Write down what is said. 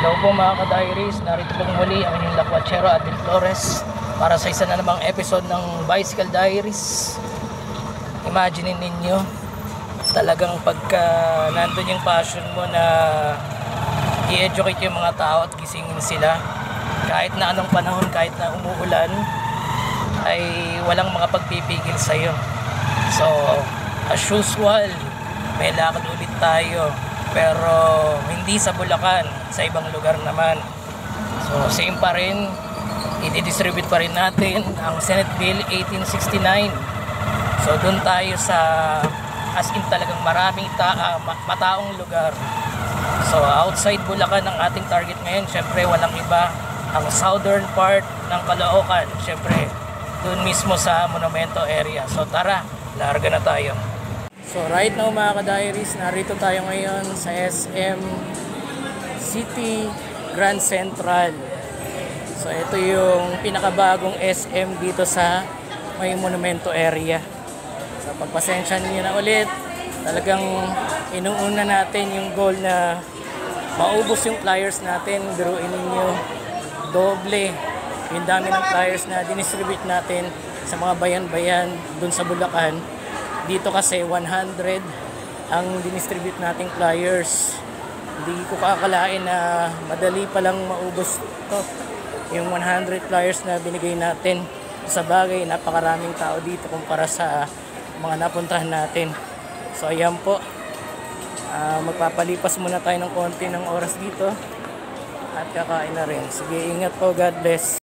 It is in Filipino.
Hello po mga ka-diaries, narito pong muli ang inyong lakwachero Adil Flores para sa isa na namang episode ng Bicycle Diaries. Imagine ninyo, talagang pagka nandun yung passion mo na i-educate yung mga tao at gisingin sila, kahit na anong panahon, kahit na umuulan, ay walang makapagpipigil sa'yo. So, as usual, may lakad ulit tayo, pero hindi sa Bulacan, sa ibang lugar naman. So same pa rin, i-distribute pa rin natin ang Senate Bill 1869. So doon tayo sa as in talagang maraming mataong lugar. So outside Bulacan ang ating target ngayon, syempre walang iba, ang southern part ng Caloocan, syempre doon mismo sa Monumento area. So tara, larga na tayo. So right now mga ka-diaries, narito tayo ngayon sa SM City Grand Central. So ito yung pinakabagong SM dito sa may Monumento area. So pagpasensya niyo na ulit, talagang inuuna natin yung goal na maubos yung flyers natin. Biruin ninyo, doble yung dami ng flyers na dinistribute natin sa mga bayan-bayan dun sa Bulacan. Dito kasi 100 ang dinistribute nating flyers. Hindi ko kakalain na madali palang maubos to, yung 100 flyers na binigay natin. Sa bagay, napakaraming tao dito kumpara sa mga napuntahan natin. So ayan po, magpapalipas muna tayo ng konti ng oras dito at kakain na rin. Sige, ingat po, God bless.